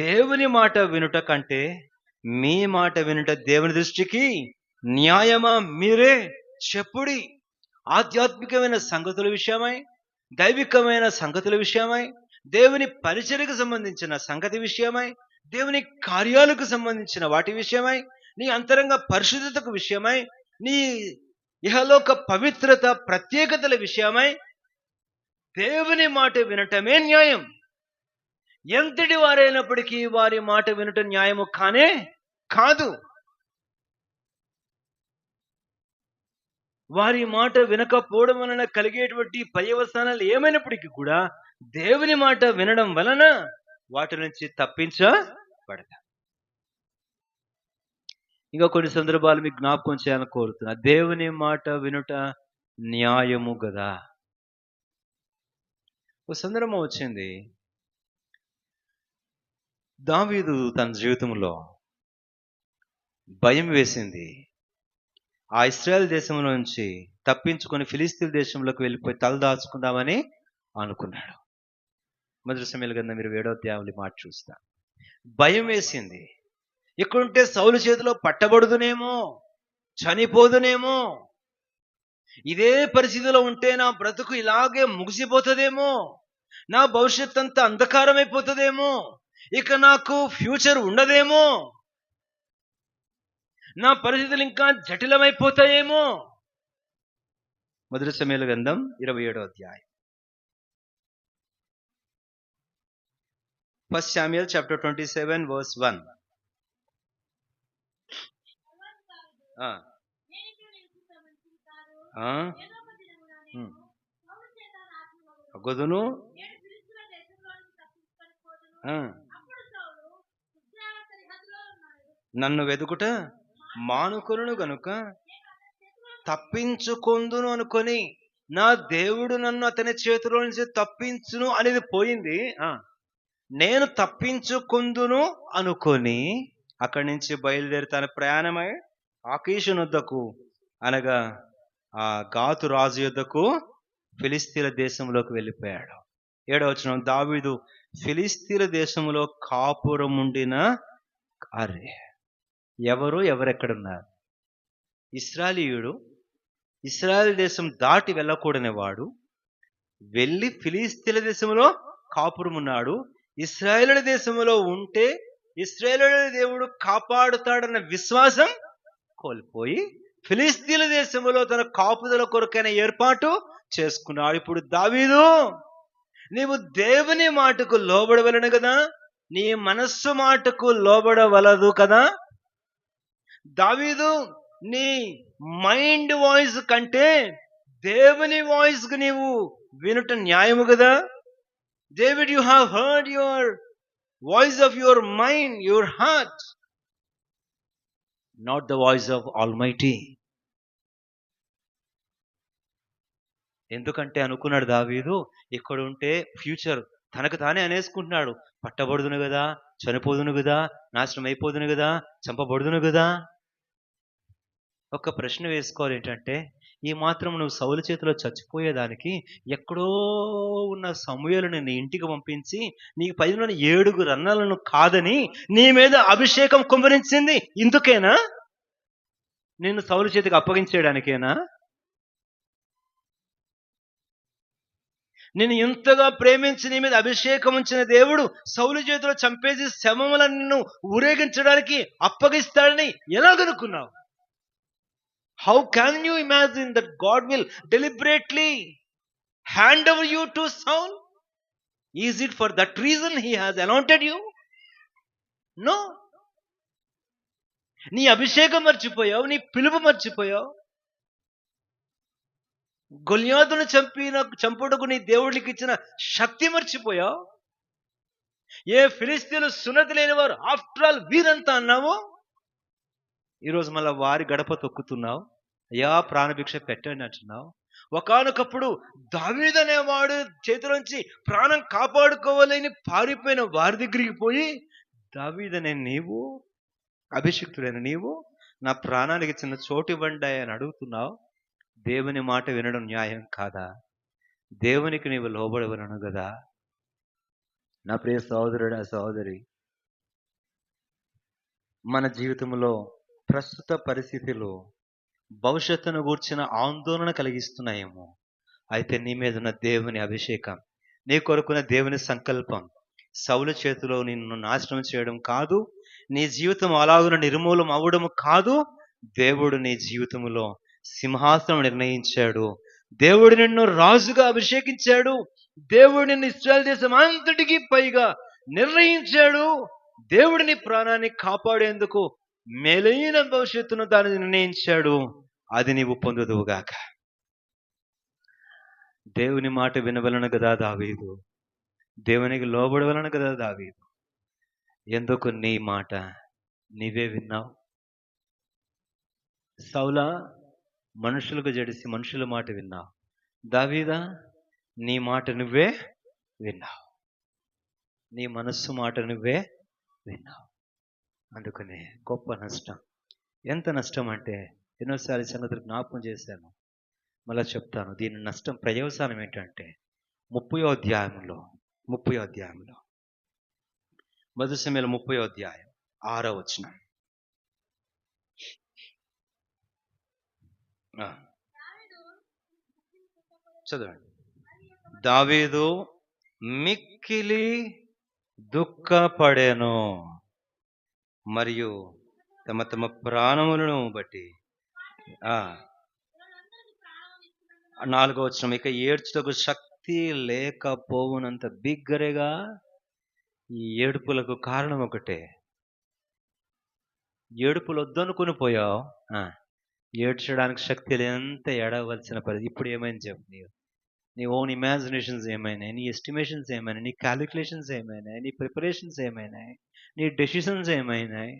దేవుని మాట వినుట కంటే మీ మాట వినుట దేవుని దృష్టికి న్యాయమా? మీరే చెప్పుడి. ఆధ్యాత్మికమైన సంగతుల విషయమై, దైవికమైన సంగతుల విషయమై, దేవుని పరిచర్యకు సంబంధించిన సంగతి విషయమై, దేవుని కార్యాలకు సంబంధించిన వాటి విషయమై, నీ అంతరంగ పరిశుద్ధతకు విషయమై, నీ ఇహలోక పవిత్రత ప్రత్యేకతల విషయమై దేవుని మాట వినటమే న్యాయం. ఎంతటి వారైనప్పటికీ వారి మాట వినటం న్యాయము కానే కాదు. వారి మాట వినకపోవడం వలన కలిగేటువంటి పర్యవసానాలు ఏమైనప్పటికీ కూడా దేవుని మాట వినడం వలన వాటి నుంచి తప్పించబడతాం. ఇంకా కొన్ని సందర్భాలు మీకు జ్ఞాపకం చేయాలని కోరుతున్నా. దేవుని మాట వినుట న్యాయము కదా. ఒక సందర్భం వచ్చింది, దావీదు తన జీవితంలో భయం వేసింది. ఆ ఇశ్రాయేల్ దేశంలో నుంచి తప్పించుకొని ఫిలిస్తీన్ దేశంలోకి వెళ్ళిపోయి తలదాచుకుందామని అనుకున్నాడు. మొదటి సమయాల గ్రంథం 27వ అధ్యాయంలో మాట చూస్తా. భయం వేసింది. ఇక్కడుంటే సౌలు చేతిలో పట్టబడుదునేమో, చనిపోదునేమో, ఇదే పరిస్థితిలో ఉంటే నా బ్రతుకు ఇలాగే ముగిసిపోతుందేమో, నా భవిష్యత్ అంతా అంధకారం అయిపోతుందేమో, ఇక నాకు ఫ్యూచర్ ఉండదేమో, నా పరిస్థితులు ఇంకా జటిలమైపోతాయేమో. మొదటి సమయాల గ్రంథం 27వ అధ్యాయం. 1 Samuel chapter 27 verse 1. అగదును నన్ను వెదుకుట మానుకొను గనుక తప్పించుకొందును అనుకొని, నా దేవుడు నన్ను అతని చేతిలో నుంచి తప్పించును అనేది పోయింది. నేను తప్పించుకొందును అనుకొని అక్కడి నుంచి బయలుదేరి తన ప్రయాణమై ఆకీషు నొద్దకు, అనగా ఆ గాతు రాజు యొద్దకు ఫిలిస్తీన్ల దేశంలోకి వెళ్ళిపోయాడు. 7వ వచనం, దావీదు ఫిలిస్తీన్ల దేశంలో కాపురం ఉండిన ఎవరెక్కడున్నారు? ఇశ్రాయేలీయుడు ఇశ్రాయేల్ దేశం దాటి వెళ్ళకూడని వాడు వెళ్ళి ఫిలిస్తీన్ల దేశంలో కాపురం ఉన్నాడు. ఇశ్రాయేలుల దేశంలో ఉంటే ఇశ్రాయేలుల దేవుడు కాపాడుతాడన్న విశ్వాసం కోల్పోయి ఫిలిస్తీన్ల దేశంలో తన కాపుదల కొరకైన ఏర్పాటు చేసుకున్నాడు. ఇప్పుడు దావీదు, నీవు దేవుని మాటకు లోబడవలను కదా, నీ మనస్సు మాటకు లోబడవలదు కదా. దావీదు, నీ మైండ్ వాయిస్ కంటే దేవుని వాయిస్ కు నీవు వినుట న్యాయము కదా. David, you have heard your voice of your mind, your heart, not the voice of Almighty. ఎందుకంటే అనుకున్నాడు దావీదు, ఇక్కడ ఉంటే ఫ్యూచర్ తనకు తానే అనేసుకుంటున్నాడు. పట్టబడుదును కదా, చనిపోదును కదా, నాశనం అయిపోదును కదా, చంపబడుదును కదా. ఒక ప్రశ్న వేసుకోవాలి ఏంటంటే, ఈ మాత్రం నువ్వు సౌలు చేతిలో చచ్చిపోయేదానికి ఎక్కడో ఉన్న సమూయేలుని నీ ఇంటికి పంపించి నీకు పైలోని 7 రన్నలను కాదని నీ మీద అభిషేకం కుమ్మరించింది ఇందుకేనా? నిన్ను సౌలు చేతికి అప్పగించేయడానికేనా? నేను ఇంతగా ప్రేమించి నీ మీద అభిషేకం ఉంచిన దేవుడు సౌలు చేతిలో చంపేసి శవములను నిన్ను ఊరేగించడానికి అప్పగిస్తాడని ఎలాగనుకున్నావు? How can you imagine that God will deliberately hand over you to Saul? Is it for that reason he has anointed you? No. నీ అభిషేకం మర్చిపోయావు, నీ పిలుపు మర్చిపోయావు. గొల్యాతును చంపుటకు నీ దేవుడికి ఇచ్చిన శక్తి మర్చిపోయావు. ఏ ఫిలిస్తీన్లు సున్నతి లేని వారు ఆఫ్టర్ ఆల్ వీరంతా అన్నావు. ఈరోజు మళ్ళా వారి గడప తొక్కుతున్నావు. అయ్యా ప్రాణభిక్ష పెట్టండి అంటున్నావు. ఒకానొకప్పుడు దావీదు అనేవాడు చేతిలోంచి ప్రాణం కాపాడుకోవాలని పారిపోయిన వారి దగ్గరికి పోయి, దావీదనే నీవు, అభిషిక్తుడైన నీవు నా ప్రాణానికి చిన్న చోటు ఇవ్వండి అని అడుగుతున్నావు. దేవుని మాట వినడం న్యాయం కాదా? దేవునికి నీవు లోబడవలను కదా. నా ప్రియ సహోదరుడా, సహోదరి, మన జీవితంలో ప్రస్తుత పరిస్థితులు భవిష్యత్తును గూర్చిన ఆందోళన కలిగిస్తున్నాయేమో. అయితే నీ మీద ఉన్న దేవుని అభిషేకం, నీ కొరకున్న దేవుని సంకల్పం సౌలు చేతిలో నిన్ను నాశనం చేయడం కాదు, నీ జీవితం అలాగున నిర్మూలం అవ్వడం కాదు. దేవుడు నీ జీవితంలో సింహాసనం నిర్ణయించాడు. దేవుడు నిన్ను రాజుగా అభిషేకించాడు. దేవుడు నిన్ను ఇశ్రాయేలు దేశం అంతటికి పైగా నిర్ణయించాడు. దేవుడిని ప్రాణాన్ని కాపాడేందుకు మేలైన భవిష్యత్తును దాన్ని నిర్ణయించాడు. అది నీవు పొందుదువుగాక. దేవుని మాట వినవలను కదా దావీదు, దేవునికి లోబడవలను కదా దావీదు. ఎందుకు నీ మాట నీవే విన్నావు? సౌలా మనుషులకు జడిసి మనుషుల మాట విన్నావు. దావీదా నీ మాట నువ్వే విన్నావు. నీ మనస్సు మాట నువ్వే విన్నావు. అందుకనే గొప్ప నష్టం. ఎంత నష్టం అంటే ఎన్నోసారి సంగతులు జ్ఞాపకం చేశాను, మళ్ళా చెప్తాను. దీని నష్టం పర్యవసానం ఏంటంటే 30వ అధ్యాయంలో 1 సమూయేలు 30వ అధ్యాయం 6వ వచనం చదవండి. దావీదు మిక్కిలి దుఃఖపడెను మరియు తమ తమ ప్రాణములను బట్టి 4వ వచనం, ఇక ఏడ్చుటకు శక్తి లేకపోవునంత బిగ్గరగా. ఈ ఏడుపులకు కారణం ఒకటే. ఏడుపులు వద్దనుకుని పోయావు, ఏడ్చడానికి శక్తి లేనంత ఏడవలసిన పరిస్థితి. ఇప్పుడు ఏమైంది చెప్పు? నీ ఓన్ ఇమాజినేషన్స్ ఏమైనాయి, నీ ఎస్టిమేషన్స్ ఏమైనాయి, నీ క్యాలిక్యులేషన్స్ ఏమైనాయి, నీ ప్రిపరేషన్స్ ఏమైనాయి, నీ డెసిషన్స్ ఏమైనాయి?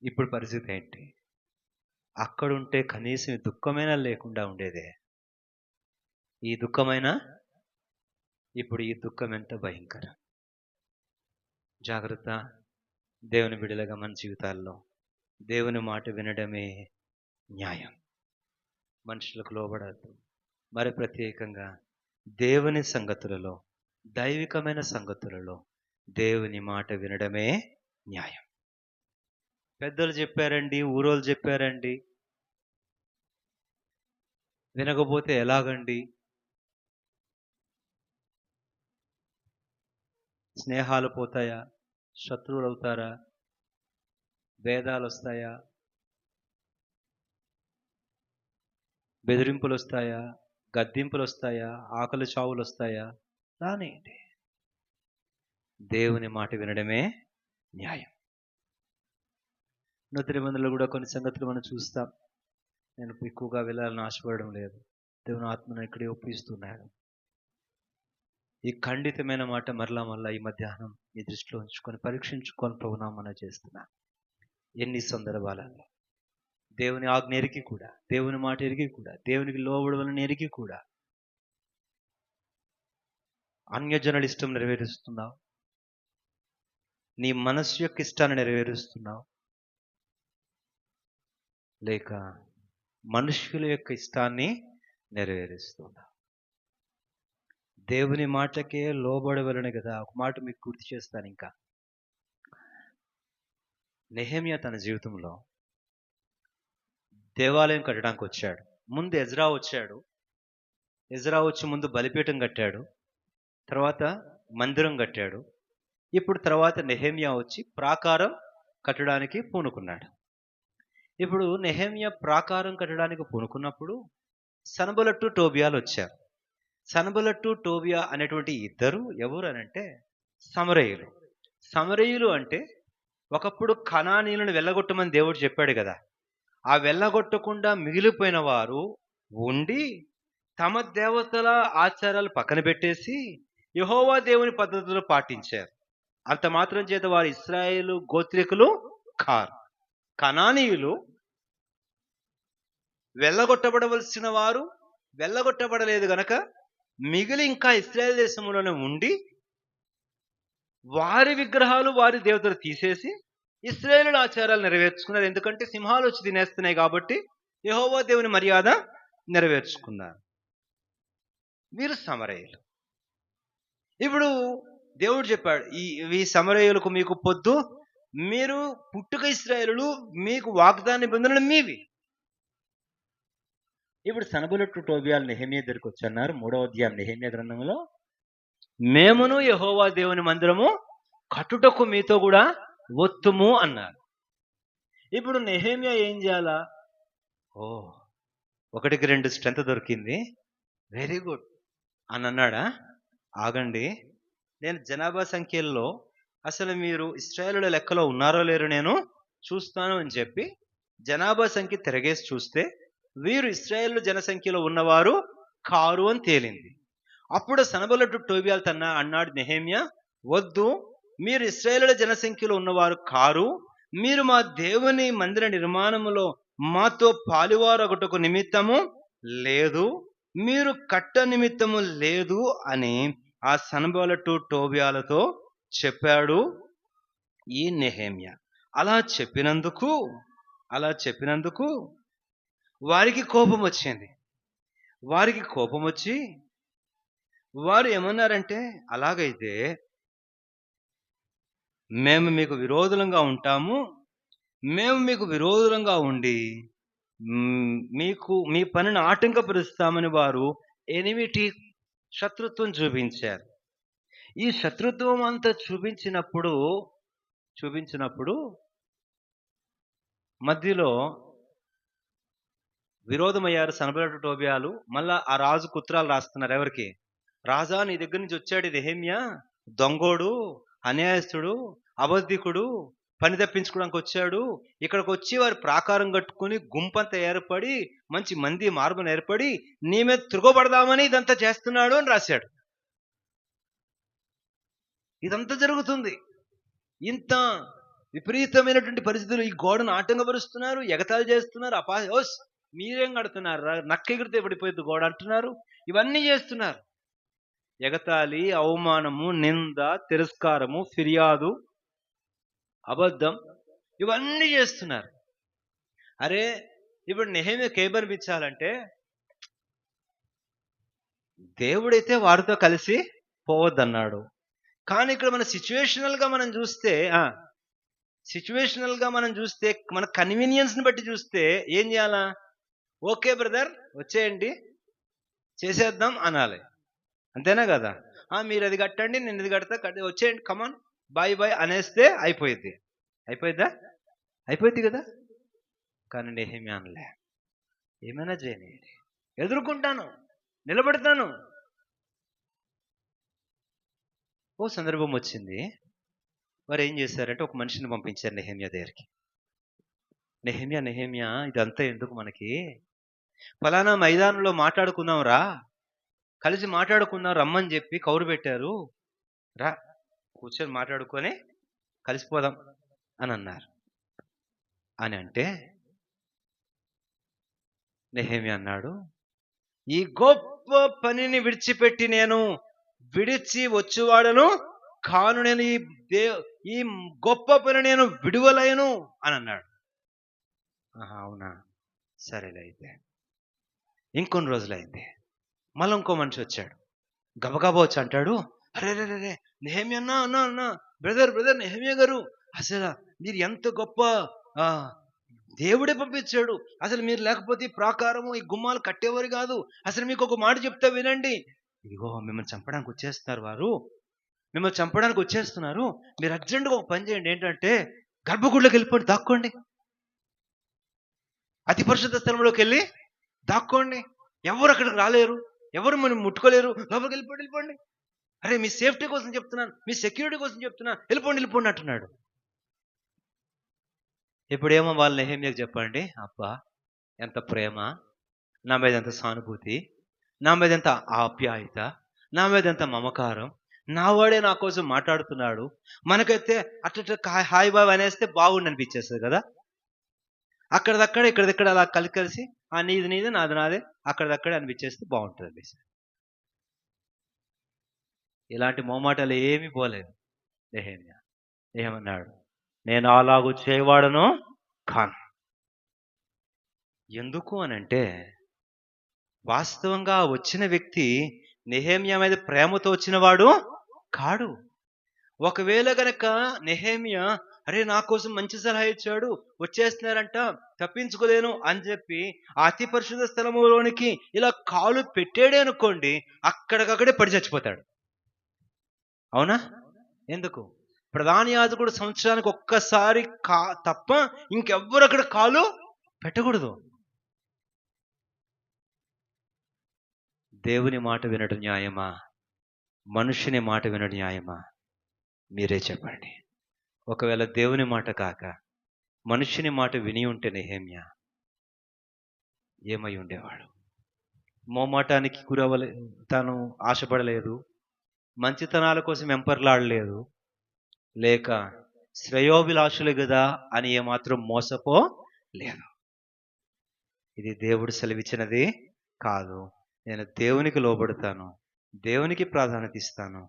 ఇప్పుడు పరిస్థితి ఏంటి? అక్కడుంటే కనీసం దుఃఖమైనా లేకుండా ఉండేదే. ఈ దుఃఖమైనా, ఇప్పుడు ఈ దుఃఖం ఎంత భయంకరం. జాగ్రత్త. దేవుని బిడ్డలుగా మన జీవితాల్లో దేవుని మాట వినడమే న్యాయం. మనుషులకు లోబడద్దు. మరి ప్రత్యేకంగా దేవుని సంగతులలో, దైవికమైన సంగతులలో దేవుని మాట వినడమే న్యాయం. పెద్దలు చెప్పారండి, ఊరోళ్ళు చెప్పారండి, వినకపోతే ఎలాగండి? స్నేహాలు పోతాయా? శత్రువులు అవుతారా? భేదాలు వస్తాయా? బెదిరింపులు వస్తాయా? గద్దింపులు వస్తాయా? ఆకలి చావులు వస్తాయా? రానియండి. దేవుని మాట వినడమే న్యాయం. నూతన నిబంధనలో కూడా కొన్ని సంగతులు మనం చూస్తాం. నేను ఎక్కువగా వెళ్ళాలని ఆశపడడం లేదు. దేవుని ఆత్మను ఇక్కడే ఒప్పిస్తున్నాడు. ఈ ఖండితమైన మాట మరలా ఈ మధ్యాహ్నం మీ దృష్టిలో ఉంచుకొని పరీక్షించుకొని ప్రభునామన చేస్తున్నా. ఎన్ని సందర్భాలలో దేవుని ఆజ్ఞ ఎరిగి కూడా, దేవుని మాట ఎరిగి కూడా, దేవునికి లోబడవలని ఎరిగి కూడా అన్యజనుల ఇష్టం నెరవేరుస్తున్నావు, నీ మనస్సు యొక్క ఇష్టాన్ని నెరవేరుస్తున్నావు, లేక మనుషుల యొక్క ఇష్టాన్ని నెరవేరుస్తున్నావు. దేవుని మాటకే లోబడవలని కదా. ఒక మాట మీకు గుర్తు చేస్తాను. ఇంకా నెహెమ్యా తన జీవితంలో దేవాలయం కట్టడానికి వచ్చాడు. ముందు ఎజ్రా వచ్చాడు. ఎజ్రా వచ్చి ముందు బలిపీఠం కట్టాడు, తర్వాత మందిరం కట్టాడు. ఇప్పుడు తర్వాత నెహెమ్యా వచ్చి ప్రాకారం కట్టడానికి పూనుకున్నాడు. ఇప్పుడు నెహెమ్యా ప్రాకారం కట్టడానికి పూనుకున్నప్పుడు సనబలట్టు టోబియాలు వచ్చారు. సనబలట్టు టోబియా అనేటువంటి ఇద్దరు ఎవరు అనంటే సమరయులు. సమరయులు అంటే ఒకప్పుడు కనానీయులను వెళ్ళగొట్టమని దేవుడు చెప్పాడు కదా. ఆ వెళ్ళగొట్టకుండా మిగిలిపోయిన వారు ఉండి తమ దేవతల ఆచారాలు పక్కన పెట్టేసి యెహోవా దేవుని పద్ధతులు పాటించారు. అంత మాత్రం చేత వారు ఇశ్రాయేలు గోత్రికులు కారు. కనానీయులు వెళ్ళగొట్టబడవలసిన వారు వెళ్ళగొట్టబడలేదు గనక మిగిలి ఇంకా ఇశ్రాయేల్ దేశంలోనే ఉండి వారి విగ్రహాలు, వారి దేవతలు తీసేసి ఇశ్రాయేలు ఆచారాలు నెరవేర్చుకున్నారు. ఎందుకంటే సింహాలు వచ్చి తినేస్తున్నాయి కాబట్టి యెహోవా దేవుని మర్యాద నెరవేర్చుకున్నారు. వీరు సమరయులు. ఇప్పుడు దేవుడు చెప్పాడు, ఈ సమరయులకు మీకు పొద్దు, మీరు పుట్టుక ఇశ్రాయేలులు, మీకు వాగ్దాన నిబంధనలు మీవి. ఇప్పుడు సనబలట్టు టోబియాలు నెహెమ్యా దగ్గరికి వచ్చి అన్నారు, 3వ అధ్యాయం నెహెమ్యా గ్రంథంలో, మేమును యెహోవా దేవుని మందిరము కట్టుటకు మీతో కూడా ఒత్తుము అన్నారు. ఇప్పుడు నెహెమ్యా ఏం చేయాలా? 1కి 2 స్ట్రెంత్ దొరికింది, వెరీ గుడ్ అని అన్నాడా? ఆగండి, నేను జనాభా సంఖ్యల్లో అసలు మీరు ఇశ్రాయేలుల లెక్కలో ఉన్నారో లేరో నేను చూస్తాను అని చెప్పి జనాభా సంఖ్య తిరగేసి చూస్తే వీరు ఇశ్రాయేలు జనసంఖ్యలో ఉన్నవారు కారు అని తేలింది. అప్పుడు సనబలట్టు టోబియాలు అన్నాడు నెహెమ్యా, వద్దు, మీరు ఇశ్రాయేలుల జనసంఖ్యలో ఉన్నవారు కారు, మీరు మా దేవుని మందిర నిర్మాణములో మాతో పాలువారొకటకు నిమిత్తము లేదు, మీరు కట్ట నిమిత్తము లేదు అని ఆ సనబలట్టు టోబియాలతో చెప్పాడు ఈ నెహెమ్యా. అలా చెప్పినందుకు వారికి కోపం వచ్చింది. వారికి కోపం వచ్చి వారు ఏమన్నారంటే, అలాగైతే మేము మీకు విరోధులంగా ఉంటాము, మేము మీకు విరోధులంగా ఉండి మీ పనిని ఆటంకపరుస్తామని వారు ఎనిమిటి శత్రుత్వం చూపించారు. ఈ శత్రుత్వం అంతా చూపించినప్పుడు మధ్యలో విరోధమయ్యారు సనబలట్టు టోబియాలు. మళ్ళా ఆ రాజుకు ఉత్తరాలు రాస్తున్నారు. ఎవరికి? రాజా, నీ దగ్గర నుంచి వచ్చాడు నెహెమ్యా, దొంగోడు, అన్యాయస్తుడు, అబద్ధికుడు, పని తప్పించుకోవడానికి వచ్చాడు. ఇక్కడికి వచ్చి వారి ప్రాకారం కట్టుకుని గుంపంతా ఏర్పడి మంచి మంది మార్గం ఏర్పడి నీ మీద తిరగబడదామని ఇదంతా చేస్తున్నాడు అని రాశాడు. ఇదంతా జరుగుతుంది. ఇంత విపరీతమైనటువంటి పరిస్థితులు, ఈ గోడను ఆటంకపరుస్తున్నారు, ఎగతాళి చేస్తున్నారు, మీరేం కడుతున్నారు, నక్క ఎగిరితే పడిపోయింది గోడ అంటున్నారు, ఇవన్నీ చేస్తున్నారు. ఎగతాళి, అవమానము, నింద, తిరస్కారము, ఫిర్యాదు, అబద్ధం, ఇవన్నీ చేస్తున్నారు. అరే, ఇప్పుడు నెహెమ్యాకి ఏమనిపించాలంటే, దేవుడైతే వారితో కలిసి పోవద్దన్నాడు. కానీ ఇక్కడ మన సిచ్యువేషనల్ గా మనం చూస్తే మన కన్వీనియన్స్ ని బట్టి చూస్తే ఏం చేయాలా? ఓకే బ్రదర్, వచ్చేయండి, చేసేద్దాం అనాలి. అంతేనా కదా? మీరు అది కట్టండి, నేను ఇది కడతా, వచ్చేయండి, కమాన్, బాయ్ బాయ్ అనేస్తే అయిపోయిద్ది కదా. కానీ నెహెమ్యా అనలే, ఏమైనా చేయనియండి, ఎదుర్కొంటాను, నిలబడతాను. ఓ సందర్భం వచ్చింది, వారు ఏం చేశారంటే ఒక మనిషిని పంపించారు నెహెమ్యా దగ్గరికి. నెహెమ్యా, ఇదంతా ఎందుకు మనకి, ఫలానా మైదానంలో మాట్లాడుకుందాం రా, కలిసి మాట్లాడుకుందాం రమ్మని చెప్పి కౌరు పెట్టారు, రా కూర్చొని మాట్లాడుకొని కలిసిపోదాం అని అన్నారు. అని అంటే నెహెమ్యా అన్నాడు, ఈ గొప్ప పనిని విడిచిపెట్టి నేను విడిచి వచ్చువాడను కాను. నేను ఈ గొప్ప పని నేను విడువలేను అని అన్నాడు. అవునా, సరేలే. అయితే ఇంకొన్ని రోజులైంది, మళ్ళీ ఇంకో మనిషి వచ్చాడు. గబగబా వచ్చి అంటాడు, అరే రే రే రే, నెహెమ్యా అన్నా అన్నా అన్నా, బ్రదర్ నెహెమ్యా గారు, అసలు మీరు ఎంత గొప్ప, ఆ దేవుడే పంపించాడు. అసలు మీరు లేకపోతే ఈ ప్రాకారము ఈ గుమ్మాలు కట్టేవారు కాదు. అసలు మీకు ఒక మాట చెప్తా వినండి. ఇదిగో మిమ్మల్ని చంపడానికి వచ్చేస్తున్నారు వారు, మిమ్మల్ని చంపడానికి వచ్చేస్తున్నారు. మీరు అర్జెంటుగా ఒక పని చేయండి, ఏంటంటే గర్భగుడిలోకి వెళ్ళిపోండి, దాక్కోండి. అతి పరిశుద్ధ స్థలంలోకి వెళ్ళి దాక్కోండి. ఎవరు అక్కడికి రాలేరు, ఎవరు మనం ముట్టుకోలేరు. లోపలికి వెళ్ళిపోండి. అరే మీ సేఫ్టీ కోసం చెప్తున్నాను, మీ సెక్యూరిటీ కోసం చెప్తున్నాను, వెళ్ళిపోండి అంటున్నాడు. ఇప్పుడేమో వాళ్ళు నెహెమ్యాకు చెప్పండి, అబ్బా ఎంత ప్రేమ, నా మీద ఎంత సానుభూతి, నా మీద ఎంత ఆప్యాయత, నా మీద ఎంత మమకారం, నా వాడే నా కోసం మాట్లాడుతున్నాడు. మనకైతే అట్లా హాయ్ బాబు అనేస్తే బాగుండి అనిపించేస్తుంది కదా. అక్కడిదక్కడ ఇక్కడిదక్కడ అలా కలిసి ఆ నీది నాది నాదే అక్కడిదక్కడే అనిపించేస్తే బాగుంటుంది. ఇలాంటి మోమాటాలు ఏమీ పోలేదు. నెహెమ్యా ఏమన్నాడు, నేను అలాగూ చేయవాడను కాను. ఎందుకు అనంటే, వాస్తవంగా వచ్చిన వ్యక్తి నెహెమ్యా మీద ప్రేమతో వచ్చినవాడు కాడు. ఒకవేళ గనక నెహెమ్యా, అరే నా కోసం మంచి సలహా ఇచ్చాడు, వచ్చేస్తున్నారంట, తప్పించుకోలేను అని చెప్పి ఆ అతి పరిశుద్ధ స్థలములోనికి ఇలా కాలు పెట్టాడే అనుకోండి, అక్కడికక్కడే పడి చచ్చిపోతాడు. అవునా? ఎందుకు? ప్రధాన యాజకుడు సంవత్సరానికి ఒక్కసారి తప్ప ఇంకెవ్వరు అక్కడ కాలు పెట్టకూడదు. దేవుని మాట వినడం న్యాయమా, మనుషుని మాట వినడం న్యాయమా? మీరే చెప్పండి. ఒకవేళ దేవుని మాట కాక మనుషుని మాట విని ఉంటే నెహెమ్యా ఏమై ఉండేవాడు? మోమాటానికి తాను ఆశపడలేదు, మంచితనాల కోసం వెంపర్లాడలేదు, లేక శ్రేయోభిలాషులు కదా అని ఏమాత్రం మోసపోలేదు. ఇది దేవుడు సెలవిచ్చినది కాదు. నేను దేవునికి లోబడతాను, దేవునికి ప్రాధాన్యత ఇస్తాను,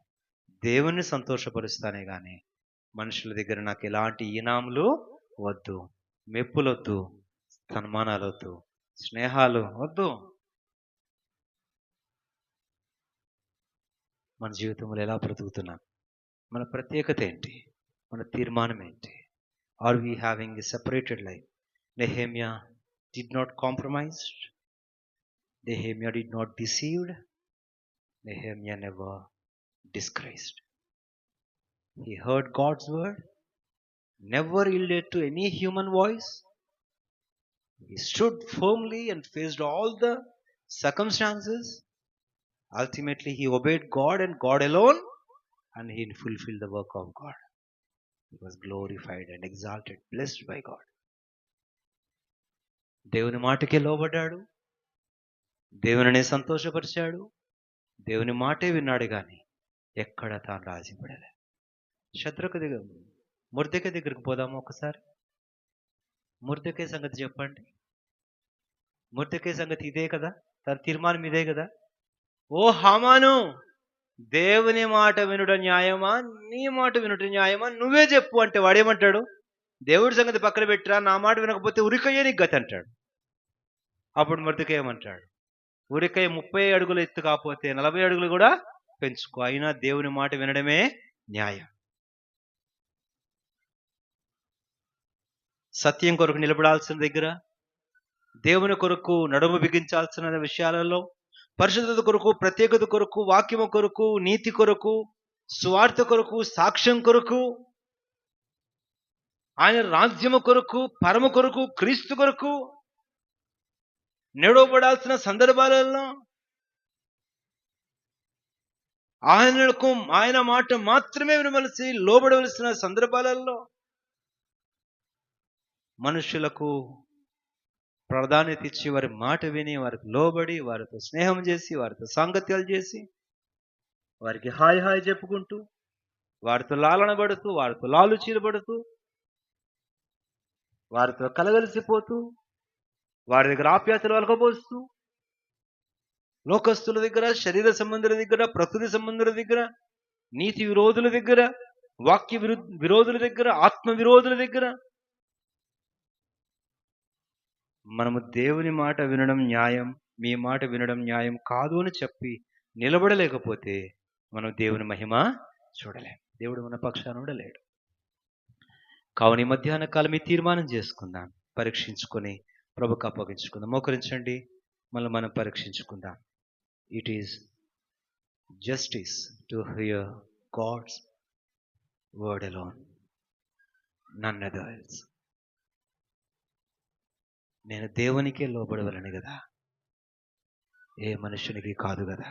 దేవుణ్ణి సంతోషపరుస్తానే కానీ మనుషుల దగ్గర నాకు ఎలాంటి ఈనాములు వద్దు, మెప్పులు వద్దు, సన్మానాలు వద్దు, స్నేహాలు వద్దు. మన జీవితంలో ఎలా బ్రతుకుతున్నాం? మన ప్రత్యేకత ఏంటి? మన తీర్మానం ఏంటి? Are we having a separated life? Nehemiah did not compromise. Nehemiah did not deceived. Nehemiah never disgraced. He heard God's word, never yielded to any human voice. He stood firmly and faced all the circumstances. Ultimately, he obeyed God and God alone, and he fulfilled the work of God. He was glorified and exalted, blessed by God. దేవుని మాటకే లోబడ్డాడు, దేవుని సంతోషపరిచాడు, దేవుని మాటే విన్నాడు, కానీ ఎక్కడ తాను రాజీపడలే. శత్రుకు దగ్గర మొర్దెకై దగ్గరికి పోదాము ఒకసారి. మొర్దెకై సంగతి చెప్పండి. మొర్దెకై సంగతి ఇదే కదా, తన తీర్మానం ఇదే కదా. ఓ హామాను, దేవుని మాట వినుట న్యాయమా, నీ మాట వినుట న్యాయమా, నువ్వే చెప్పు అంటే వాడేమంటాడు? దేవుడి సంగతి పక్కన పెట్టరా, నా మాట వినకపోతే ఉరికయ్యే నీకు గతి అంటాడు. అప్పుడు మొర్దెకై ఏమంటాడు? ఉరికయ్య 30 అడుగులు ఎత్తు కాకపోతే 40 అడుగులు కూడా పెంచుకో, అయినా దేవుని మాట వినడమే న్యాయం. సత్యం కొరకు నిలబడాల్సిన దగ్గర, దేవుని కొరకు నడుము బిగించాల్సిన విషయాలలో, పరిశుద్ధత కొరకు, ప్రత్యేకత కొరకు, వాక్యము కొరకు, నీతి కొరకు, స్వార్థ కొరకు, సాక్ష్యం కొరకు, ఆయన రాజ్యము కొరకు, పరమ కొరకు, క్రీస్తు కొరకు నిలబడాల్సిన సందర్భాలలో, ఆయన మాట మాత్రమే వినవలసి లోబడవలసిన సందర్భాలలో మనుషులకు ప్రాధాన్యత ఇచ్చి వారి మాట విని వారికి లోబడి వారితో స్నేహం చేసి వారితో సాంగత్యాలు చేసి వారికి హాయ్ హాయ్ చెప్పుకుంటూ వారితో లాలనబడుతూ వారితో లాలు చీలబడుతూ వారితో కలగలిసిపోతూ వారి దగ్గర ఆప్యాయతలు వలకపోస్తూ, లోకస్తుల దగ్గర, శరీర సంబంధుల దగ్గర, ప్రకృతి సంబంధుల దగ్గర, నీతి విరోధుల దగ్గర, వాక్య విరోధుల దగ్గర, ఆత్మ విరోధుల దగ్గర మనము దేవుని మాట వినడం న్యాయం, మీ మాట వినడం న్యాయం కాదు అని చెప్పి నిలబడలేకపోతే మనం దేవుని మహిమ చూడలేం. దేవుడు మన పక్షాన ఉండలేడు. కావున ఈ మధ్యాహ్న కాలం ఈ తీర్మానం చేసుకుందాం, పరీక్షించుకొని ప్రభుకు అప్పగించుకుందాం. మోకరించండి, మనం పరీక్షించుకుందాం. It is justice to hear God's word alone, none other else. నేను దేవునికే లోబడవలని కదా, ఏ మనుషునికి కాదు కదా.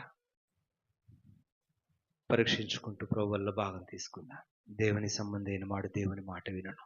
పరీక్షించుకుంటూ ప్రభు వల్ల భాగం తీసుకుందాం. దేవుని సంబంధమైన దేవుని మాట వినను.